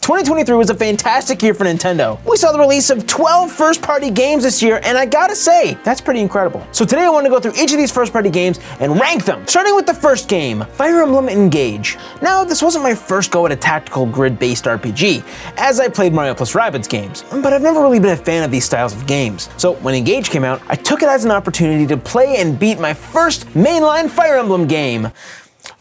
2023 was a fantastic year for Nintendo. We saw the release of 12 first-party games this year, and I gotta say, that's pretty incredible. So today I want to go through each of these first-party games and rank them, starting with the first game, Fire Emblem Engage. Now, this wasn't my first go at a tactical grid-based RPG, as I played Mario + Rabbids games, but I've never really been a fan of these styles of games. So when Engage came out, I took it as an opportunity to play and beat my first mainline Fire Emblem game.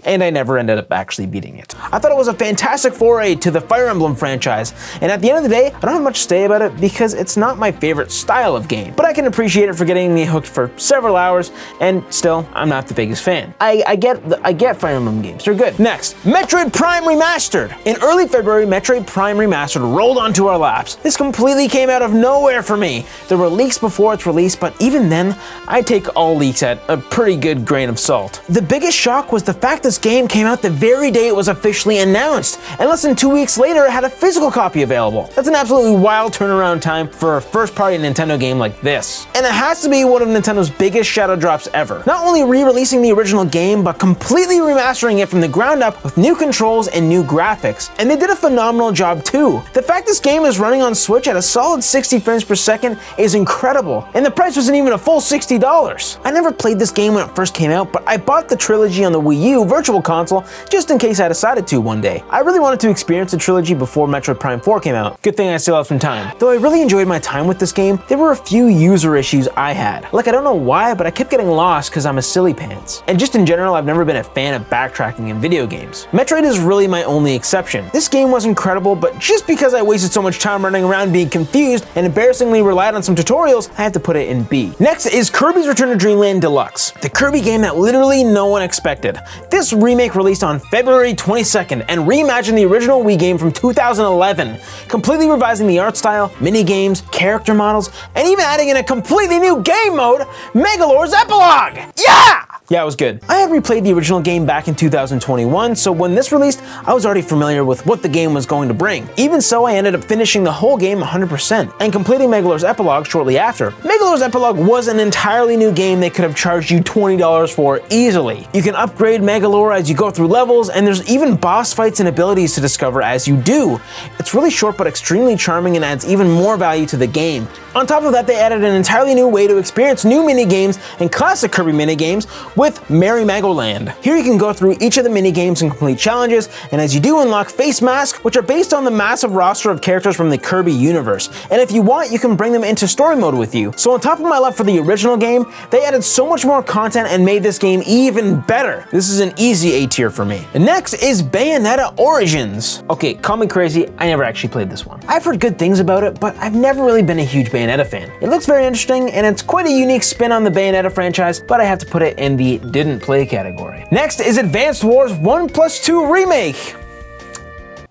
And I never ended up actually beating it. I thought it was a fantastic foray to the Fire Emblem franchise, and at the end of the day, I don't have much to say about it because it's not my favorite style of game, but I can appreciate it for getting me hooked for several hours, and still, I'm not the biggest fan. I get Fire Emblem games, they're good. Next, Metroid Prime Remastered. In early February, Metroid Prime Remastered rolled onto our laps. This completely came out of nowhere for me. There were leaks before its release, but even then, I take all leaks at a pretty good grain of salt. The biggest shock was the fact this game came out the very day it was officially announced, and less than 2 weeks later it had a physical copy available. That's an absolutely wild turnaround time for a first-party Nintendo game like this. And it has to be one of Nintendo's biggest shadow drops ever. Not only re-releasing the original game, but completely remastering it from the ground up with new controls and new graphics. And they did a phenomenal job too. The fact this game is running on Switch at a solid 60 frames per second is incredible, and the price wasn't even a full $60. I never played this game when it first came out, but I bought the trilogy on the Wii U Virtual Console just in case I decided to one day. I really wanted to experience the trilogy before Metroid Prime 4 came out. Good thing I still have some time. Though I really enjoyed my time with this game, there were a few user issues I had. Like, I don't know why, but I kept getting lost because I'm a silly pants. And just in general, I've never been a fan of backtracking in video games. Metroid is really my only exception. This game was incredible, but just because I wasted so much time running around being confused and embarrassingly relied on some tutorials, I had to put it in B. Next is Kirby's Return to Dreamland Deluxe, the Kirby game that literally no one expected. This remake released on February 22nd and reimagined the original Wii game from 2011, completely revising the art style, mini-games, character models, and even adding in a completely new game mode, Megalor's Epilogue! Yeah! Yeah, it was good. I had replayed the original game back in 2021, so when this released, I was already familiar with what the game was going to bring. Even so, I ended up finishing the whole game 100% and completing Megalor's Epilogue shortly after. Megalor's Epilogue was an entirely new game they could have charged you $20 for easily. You can upgrade Megalor as you go through levels, and there's even boss fights and abilities to discover as you do. It's really short but extremely charming and adds even more value to the game. On top of that, they added an entirely new way to experience new mini-games and classic Kirby mini-games with Merry Magoland. Here you can go through each of the mini-games and complete challenges, and as you do, unlock face masks, which are based on the massive roster of characters from the Kirby universe. And if you want, you can bring them into story mode with you. So on top of my love for the original game, they added so much more content and made this game even better. This is an easy A tier for me. The next is Bayonetta Origins. Okay, call me crazy, I never actually played this one. I've heard good things about it, but I've never really been a huge Bayonetta fan. It looks very interesting, and it's quite a unique spin on the Bayonetta franchise, but I have to put it in the didn't play category. Next is Advanced Wars 1+2 Remake.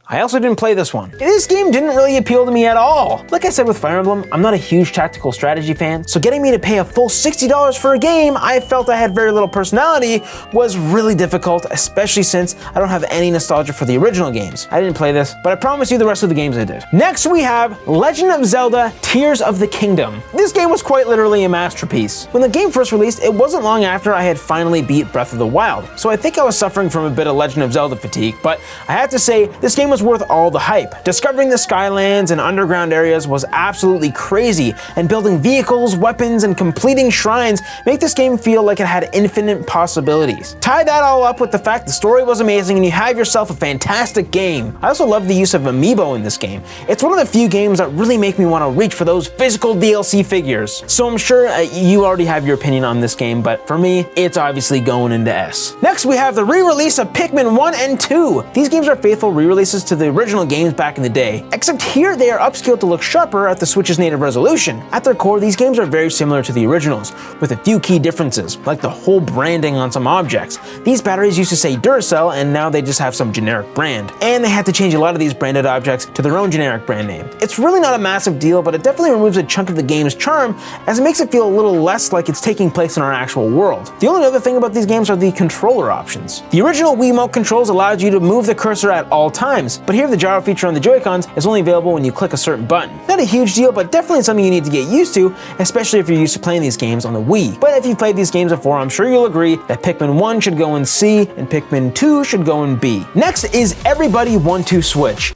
I also didn't play this one. This game didn't really appeal to me at all. Like I said with Fire Emblem, I'm not a huge tactical strategy fan, so getting me to pay a full $60 for a game I felt I had very little personality was really difficult, especially since I don't have any nostalgia for the original games. I didn't play this, but I promise you the rest of the games I did. Next we have Legend of Zelda Tears of the Kingdom. This game was quite literally a masterpiece. When the game first released, it wasn't long after I had finally beat Breath of the Wild, so I think I was suffering from a bit of Legend of Zelda fatigue, but I have to say, this game was worth all the hype. Discovering the Skylands and underground areas was absolutely crazy, and building vehicles, weapons, and completing shrines make this game feel like it had infinite possibilities. Tie that all up with the fact the story was amazing and you have yourself a fantastic game. I also love the use of amiibo in this game. It's one of the few games that really make me want to reach for those physical DLC figures. So I'm sure you already have your opinion on this game, but for me, it's obviously going into S. Next we have the re-release of Pikmin 1 and 2. These games are faithful re-releases to the original games back in the day, except here they are upscaled to look sharper at the Switch's native resolution. At their core, these games are very similar to the originals, with a few key differences, like the whole branding on some objects. These batteries used to say Duracell, and now they just have some generic brand. And they had to change a lot of these branded objects to their own generic brand name. It's really not a massive deal, but it definitely removes a chunk of the game's charm, as it makes it feel a little less like it's taking place in our actual world. The only other thing about these games are the controller options. The original Wiimote controls allowed you to move the cursor at all times, games, but here the gyro feature on the Joy-Cons is only available when you click a certain button. Not a huge deal, but definitely something you need to get used to, especially if you're used to playing these games on the Wii. But if you've played these games before, I'm sure you'll agree that Pikmin 1 should go in C and Pikmin 2 should go in B. Next is Everybody 1-2 Switch.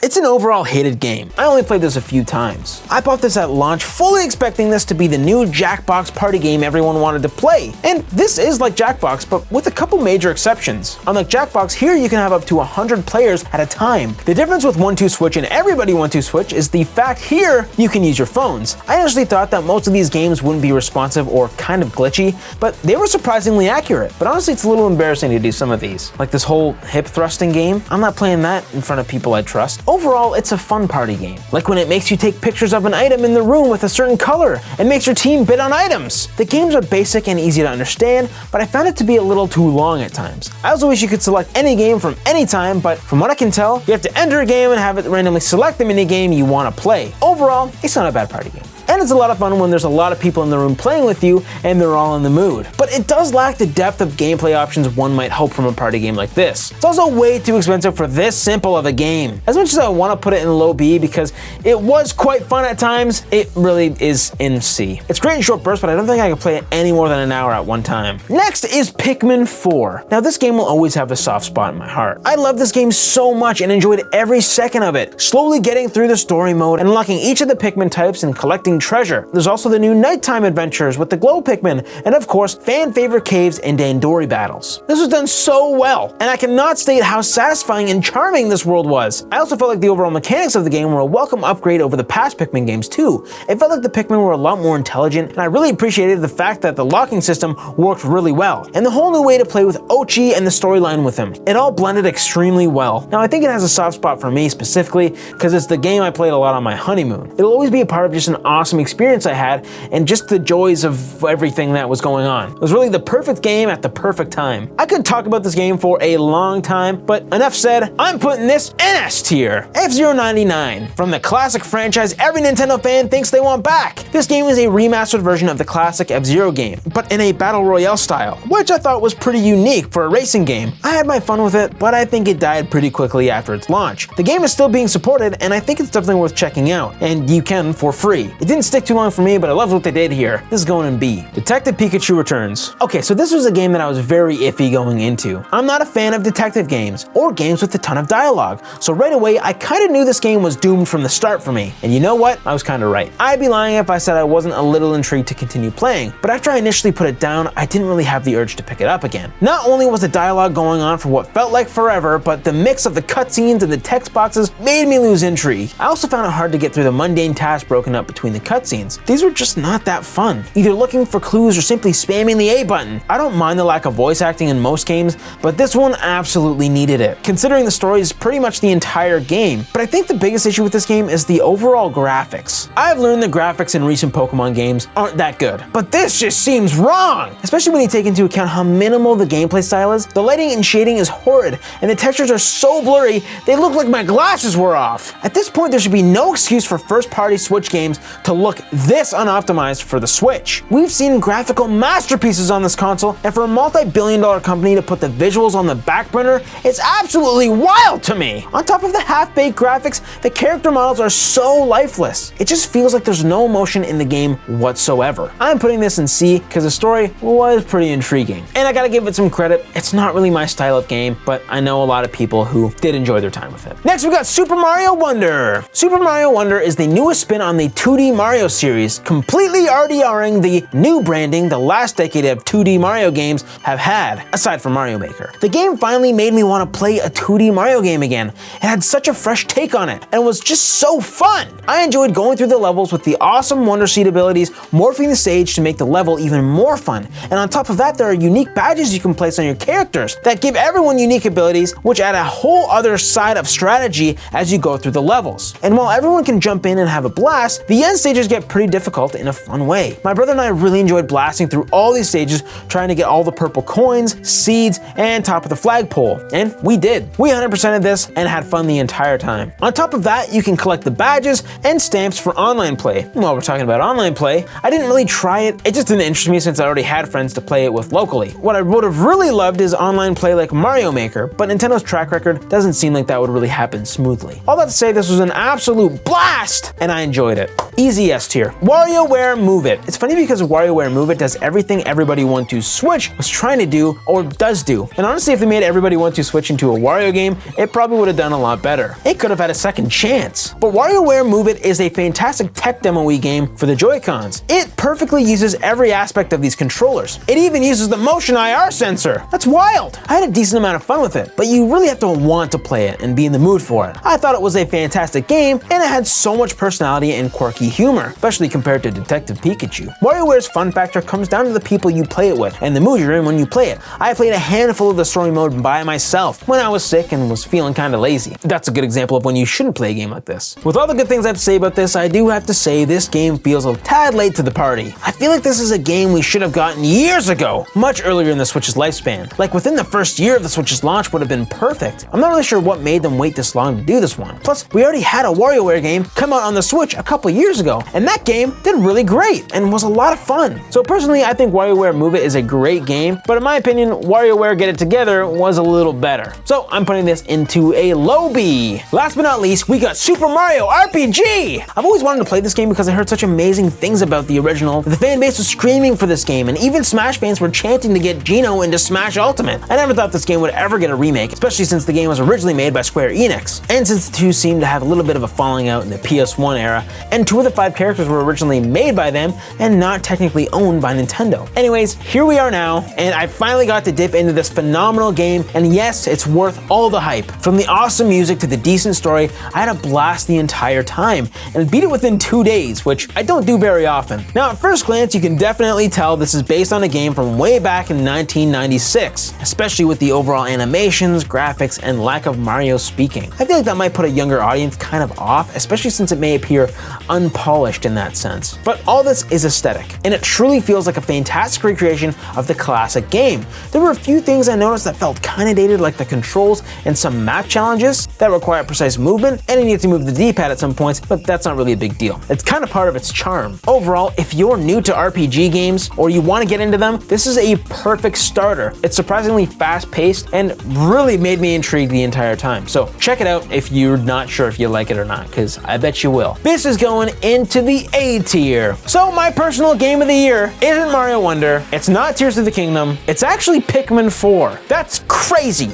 It's an overall hated game. I only played this a few times. I bought this at launch fully expecting this to be the new Jackbox party game everyone wanted to play. And this is like Jackbox, but with a couple major exceptions. Unlike Jackbox, here you can have up to 100 players at a time. The difference with 1-2 Switch and Everybody 1-2 Switch is the fact here you can use your phones. I honestly thought that most of these games wouldn't be responsive or kind of glitchy, but they were surprisingly accurate. But honestly, it's a little embarrassing to do some of these. Like this whole hip thrusting game, I'm not playing that in front of people I trust. Overall, it's a fun party game. Like when it makes you take pictures of an item in the room with a certain color and makes your team bid on items. The games are basic and easy to understand, but I found it to be a little too long at times. I also wish you could select any game from any time, but from what I can tell, you have to enter a game and have it randomly select the minigame you want to play. Overall, it's not a bad party game. And it's a lot of fun when there's a lot of people in the room playing with you and they're all in the mood. But it does lack the depth of gameplay options one might hope from a party game like this. It's also way too expensive for this simple of a game. As much as I want to put it in low B because it was quite fun at times, it really is in C. It's great in short bursts, but I don't think I can play it any more than an hour at one time. Next is Pikmin 4. Now this game will always have a soft spot in my heart. I love this game so much and enjoyed every second of it. Slowly getting through the story mode and unlocking each of the Pikmin types and collecting treasure. There's also the new nighttime adventures with the glow Pikmin, and of course, fan favorite caves and Dandori battles. This was done so well, and I cannot state how satisfying and charming this world was. I also felt like the overall mechanics of the game were a welcome upgrade over the past Pikmin games too. It felt like the Pikmin were a lot more intelligent, and I really appreciated the fact that the locking system worked really well, and the whole new way to play with Ochi and the storyline with him. It all blended extremely well. Now I think it has a soft spot for me specifically, because it's the game I played a lot on my honeymoon. It'll always be a part of just an awesome experience I had and just the joys of everything that was going on. It was really the perfect game at the perfect time. I could talk about this game for a long time, but enough said, I'm putting this in S tier. F-Zero 99. From the classic franchise every Nintendo fan thinks they want back. This game is a remastered version of the classic F-Zero game, but in a battle royale style, which I thought was pretty unique for a racing game. I had my fun with it, but I think it died pretty quickly after its launch. The game is still being supported, and I think it's definitely worth checking out, and you can for free. It didn't stick too long for me, but I loved what they did here. This is going in B. Detective Pikachu Returns. Okay, so this was a game that I was very iffy going into. I'm not a fan of detective games, or games with a ton of dialogue, so right away I kind of knew this game was doomed from the start for me. And you know what? I was kind of right. I'd be lying if I said I wasn't a little intrigued to continue playing, but after I initially put it down, I didn't really have the urge to pick it up again. Not only was the dialogue going on for what felt like forever, but the mix of the cutscenes and the text boxes made me lose intrigue. I also found it hard to get through the mundane tasks broken up between the cutscenes. These were just not that fun, either looking for clues or simply spamming the A button. I don't mind the lack of voice acting in most games, but this one absolutely needed it, considering the story is pretty much the entire game. But I think the biggest issue with this game is the overall graphics. I've learned the graphics in recent Pokemon games aren't that good, but this just seems wrong, especially when you take into account how minimal the gameplay style is. The lighting and shading is horrid, and the textures are so blurry, they look like my glasses were off. At this point, there should be no excuse for first-party Switch games to look this unoptimized for the Switch. We've seen graphical masterpieces on this console, and for a multi-billion-dollar company to put the visuals on the back burner, it's absolutely wild to me. On top of the half-baked graphics, the character models are so lifeless. It just feels like there's no emotion in the game whatsoever. I'm putting this in C because the story was pretty intriguing. And I gotta give it some credit, it's not really my style of game, but I know a lot of people who did enjoy their time with it. Next we got Super Mario Wonder. Super Mario Wonder is the newest spin on the 2D Mario series, completely RDRing the new branding the last decade of 2D Mario games have had, aside from Mario Maker. The game finally made me want to play a 2D Mario game again. It had such a fresh take on it, and was just so fun. I enjoyed going through the levels with the awesome Wonder Seed abilities, morphing the stage to make the level even more fun. And on top of that, there are unique badges you can place on your characters that give everyone unique abilities, which add a whole other side of strategy as you go through the levels. And while everyone can jump in and have a blast, the end stages stages get pretty difficult in a fun way. My brother and I really enjoyed blasting through all these stages, trying to get all the purple coins, seeds, and top of the flagpole. And we did. We 100%ed this and had fun the entire time. On top of that, you can collect the badges and stamps for online play. While we're talking about online play, I didn't really try it. It just didn't interest me since I already had friends to play it with locally. What I would have really loved is online play like Mario Maker, but Nintendo's track record doesn't seem like that would really happen smoothly. All that to say, this was an absolute blast, and I enjoyed it. Easy S tier. WarioWare Move It. It's funny because WarioWare Move It does everything Everybody Want to Switch was trying to do, or does do. And honestly, if they made Everybody Want to Switch into a Wario game, it probably would have done a lot better. It could have had a second chance. But WarioWare Move It is a fantastic tech demo-y game for the Joy-Cons. It perfectly uses every aspect of these controllers. It even uses the motion IR sensor. That's wild. I had a decent amount of fun with it, but you really have to want to play it and be in the mood for it. I thought it was a fantastic game, and it had so much personality and quirky humor, especially compared to Detective Pikachu. WarioWare's fun factor comes down to the people you play it with and the mood you're in when you play it. I played a handful of the story mode by myself when I was sick and was feeling kind of lazy. That's a good example of when you shouldn't play a game like this. With all the good things I have to say about this, I do have to say this game feels a tad late to the party. I feel like this is a game we should have gotten years ago, much earlier in the Switch's lifespan. Like within the first year of the Switch's launch would have been perfect. I'm not really sure what made them wait this long to do this one. Plus, we already had a WarioWare game come out on the Switch a couple years ago, and that game did really great and was a lot of fun. So personally, I think WarioWare Move It is a great game, but in my opinion, WarioWare Get It Together was a little better. So I'm putting this into a low B. Last but not least, we got Super Mario RPG! I've always wanted to play this game because I heard such amazing things about the original. The fan base was screaming for this game, and even Smash fans were chanting to get Geno into Smash Ultimate. I never thought this game would ever get a remake, especially since the game was originally made by Square Enix, and since the two seemed to have a little bit of a falling out in the PS1 era, and 2 of the 5 characters were originally made by them and not technically owned by Nintendo. Anyways, here we are now, and I finally got to dip into this phenomenal game, and yes, it's worth all the hype. From the awesome music to the decent story, I had a blast the entire time, and beat it within 2 days, which I don't do very often. Now, at first glance, you can definitely tell this is based on a game from way back in 1996, especially with the overall animations, graphics, and lack of Mario speaking. I feel like that might put a younger audience kind of off, especially since it may appear unpolished in that sense. But all this is aesthetic, and it truly feels like a fantastic recreation of the classic game. There were a few things I noticed that felt kinda dated, like the controls and some map challenges that require precise movement, and you need to move the D-pad at some points, but that's not really a big deal. It's kind of part of its charm. Overall, if you're new to RPG games or you want to get into them, this is a perfect starter. It's surprisingly fast-paced and really made me intrigued the entire time. So check it out if you're not sure if you like it or not, because I bet you will. This is going into the A tier. So my personal game of the year isn't Mario Wonder, it's not Tears of the Kingdom, it's actually Pikmin 4. That's crazy.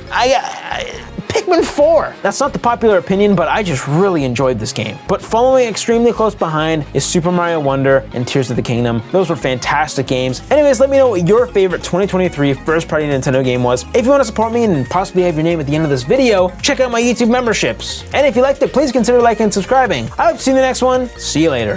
Pikmin 4. That's not the popular opinion, but I just really enjoyed this game. But following extremely close behind is Super Mario Wonder and Tears of the Kingdom. Those were fantastic games. Anyways, let me know what your favorite 2023 first-party Nintendo game was. If you want to support me and possibly have your name at the end of this video, check out my YouTube memberships. And if you liked it, please consider liking and subscribing. I hope to see you in the next one. See you later.